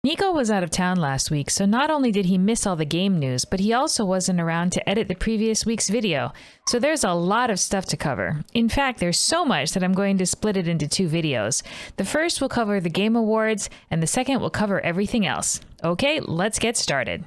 Nico was out of town last week, so not only did he miss all the game news, but he also wasn't around to edit the previous week's video. So there's a lot of stuff to cover. In fact, there's so much that I'm going to split it into two videos. The first will cover the Game Awards, and the second will cover everything else. Okay, let's get started.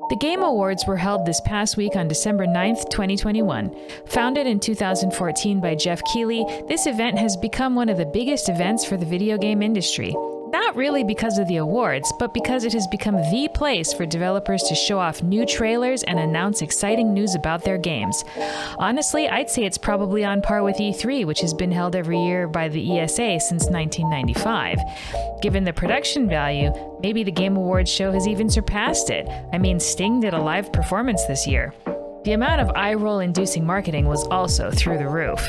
The Game Awards were held this past week on December 9th, 2021. Founded in 2014 by Jeff Keighley, this event has become one of the biggest events for the video game industry. Not really because of the awards, but because it has become the place for developers to show off new trailers and announce exciting news about their games. Honestly, I'd say it's probably on par with E3, which has been held every year by the ESA since 1995. Given the production value, maybe the Game Awards show has even surpassed it. I mean, Sting did a live performance this year. The amount of eye-roll-inducing marketing was also through the roof.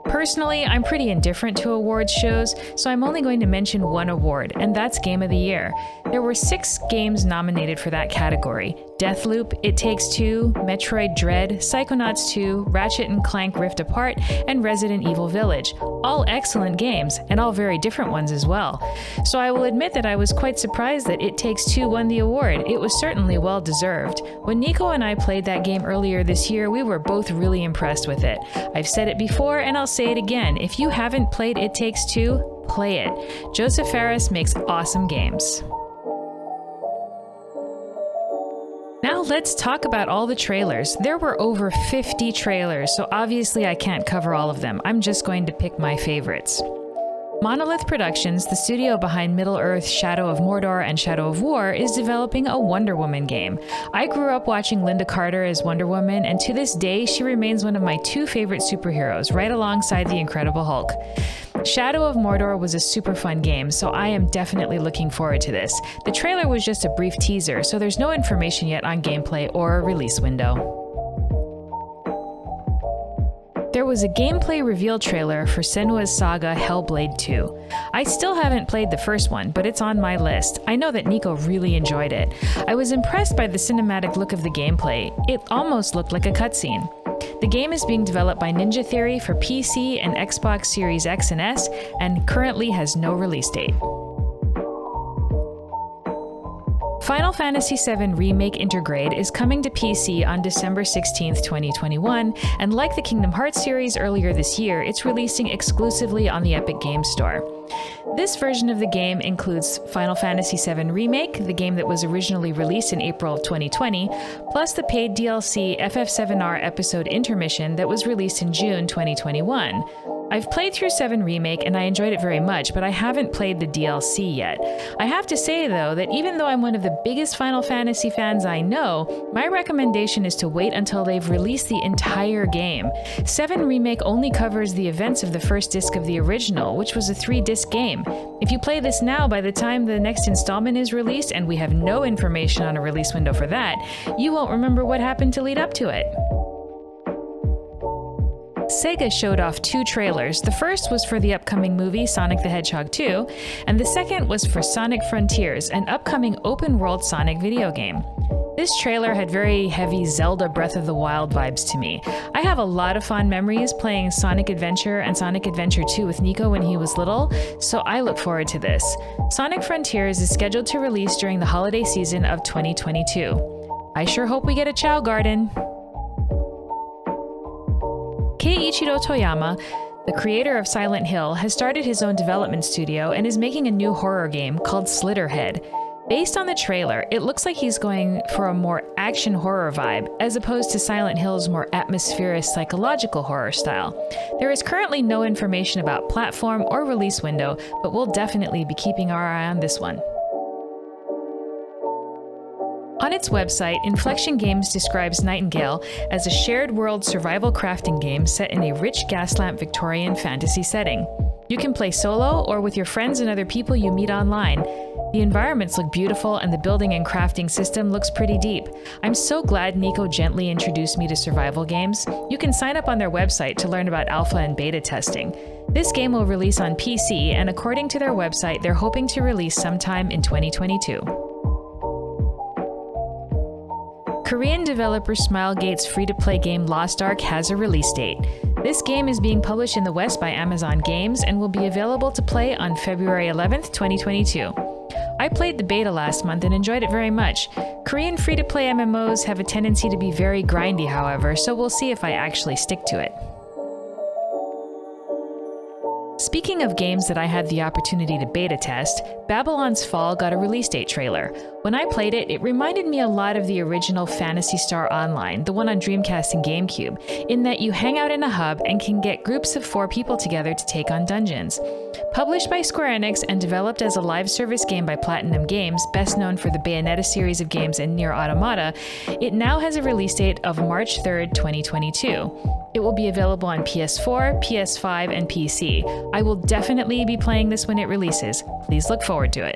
Personally, I'm pretty indifferent to awards shows, so I'm only going to mention one award, and that's Game of the Year. There were 6 games nominated for that category: Deathloop, It Takes Two, Metroid Dread, Psychonauts 2, Ratchet & Clank Rift Apart, and Resident Evil Village. All excellent games, and all very different ones as well. So I will admit that I was quite surprised that It Takes Two won the award. It was certainly well deserved. When Nico and I played that game earlier this year, we were both really impressed with it. I've said it before, and I'll say it again. If you haven't played It Takes Two, play it. Joseph Fares makes awesome games. Now let's talk about all the trailers. There were over 50 trailers, so obviously I can't cover all of them. I'm just going to pick my favorites. Monolith Productions, the studio behind Middle-earth, Shadow of Mordor, and Shadow of War, is developing a Wonder Woman game. I grew up watching Linda Carter as Wonder Woman, and to this day, she remains one of my 2 favorite superheroes, right alongside the Incredible Hulk. Shadow of Mordor was a super fun game, so I am definitely looking forward to this. The trailer was just a brief teaser, so there's no information yet on gameplay or a release window. There was a gameplay reveal trailer for Senuas Saga Hellblade 2. I still haven't played the first one, but it's on my list. I know that Nico really enjoyed it. I was impressed by the cinematic look of the gameplay. It almost looked like a cutscene. The game is being developed by Ninja Theory for PC and Xbox Series X and S, and currently has no release date. Final Fantasy VII Remake Intergrade is coming to PC on December 16th, 2021, and like the Kingdom Hearts series earlier this year, it's releasing exclusively on the Epic Games Store. This version of the game includes Final Fantasy VII Remake, the game that was originally released in April of 2020, plus the paid DLC FF7R Episode Intermission that was released in June 2021. I've played through 7 Remake and I enjoyed it very much, but I haven't played the DLC yet. I have to say though that even though I'm one of the biggest Final Fantasy fans I know, my recommendation is to wait until they've released the entire game. 7 Remake only covers the events of the first disc of the original, which was a 3-disc game. If you play this now, by the time the next installment is released, and we have no information on a release window for that, you won't remember what happened to lead up to it. Sega showed off 2 trailers. The first was for the upcoming movie Sonic the Hedgehog 2, and the second was for Sonic Frontiers, an upcoming open-world Sonic video game. This trailer had very heavy Zelda Breath of the Wild vibes to me. I have a lot of fond memories playing Sonic Adventure and Sonic Adventure 2 with Nico when he was little, so I look forward to this. Sonic Frontiers is scheduled to release during the holiday season of 2022. I sure hope we get a Chow Garden. Keiichiro Toyama, the creator of Silent Hill, has started his own development studio and is making a new horror game called Slither Head. Based on the trailer, it looks like he's going for a more action horror vibe, as opposed to Silent Hill's more atmospheric psychological horror style. There is currently no information about platform or release window, but we'll definitely be keeping our eye on this one. On its website, Inflection Games describes Nightingale as a shared-world survival crafting game set in a rich gaslamp Victorian fantasy setting. You can play solo or with your friends and other people you meet online. The environments look beautiful and the building and crafting system looks pretty deep. I'm so glad Nico gently introduced me to survival games. You can sign up on their website to learn about alpha and beta testing. This game will release on PC, and according to their website, they're hoping to release sometime in 2022. Korean developer Smilegate's free-to-play game Lost Ark has a release date. This game is being published in the West by Amazon Games and will be available to play on February 11th, 2022. I played the beta last month and enjoyed it very much. Korean free-to-play MMOs have a tendency to be very grindy, however, so we'll see if I actually stick to it. Speaking of games that I had the opportunity to beta test, Babylon's Fall got a release date trailer. When I played it, it reminded me a lot of the original Phantasy Star Online, the one on Dreamcast and GameCube, in that you hang out in a hub and can get groups of 4 people together to take on dungeons. Published by Square Enix and developed as a live service game by Platinum Games, best known for the Bayonetta series of games and Nier Automata, it now has a release date of March 3rd, 2022. It will be available on PS4, PS5, and PC. I will definitely be playing this when it releases. Please look forward to it.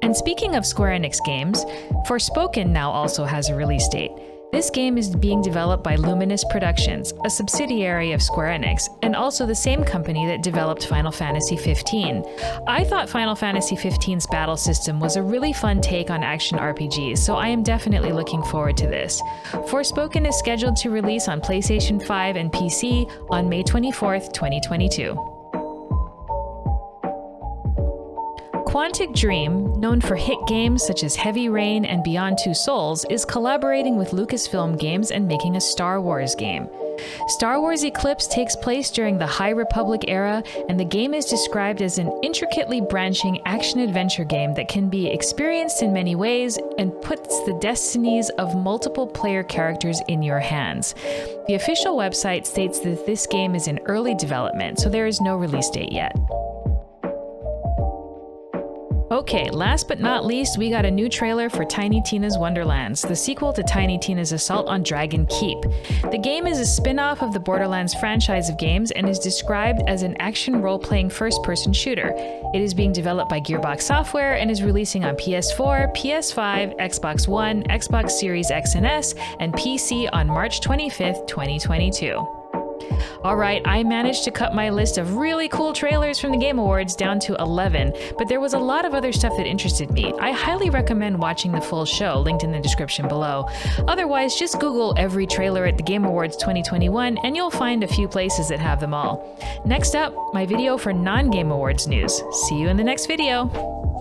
And speaking of Square Enix games, Forspoken now also has a release date. This game is being developed by Luminous Productions, a subsidiary of Square Enix, and also the same company that developed Final Fantasy XV. I thought Final Fantasy XV's battle system was a really fun take on action RPGs, so I am definitely looking forward to this. Forspoken is scheduled to release on PlayStation 5 and PC on May 24th, 2022. Quantic Dream, known for hit games such as Heavy Rain and Beyond Two Souls, is collaborating with Lucasfilm Games and making a Star Wars game. Star Wars Eclipse takes place during the High Republic era, and the game is described as an intricately branching action-adventure game that can be experienced in many ways and puts the destinies of multiple player characters in your hands. The official website states that this game is in early development, so there is no release date yet. Okay, last but not least, we got a new trailer for Tiny Tina's Wonderlands, the sequel to Tiny Tina's Assault on Dragon Keep. The game is a spin-off of the Borderlands franchise of games and is described as an action role-playing first-person shooter. It is being developed by Gearbox Software and is releasing on PS4, PS5, Xbox One, Xbox Series X and S, and PC on March 25th, 2022. Alright, I managed to cut my list of really cool trailers from the Game Awards down to 11, but there was a lot of other stuff that interested me. I highly recommend watching the full show, linked in the description below. Otherwise, just Google every trailer at the Game Awards 2021 and you'll find a few places that have them all. Next up, my video for non-Game Awards news. See you in the next video!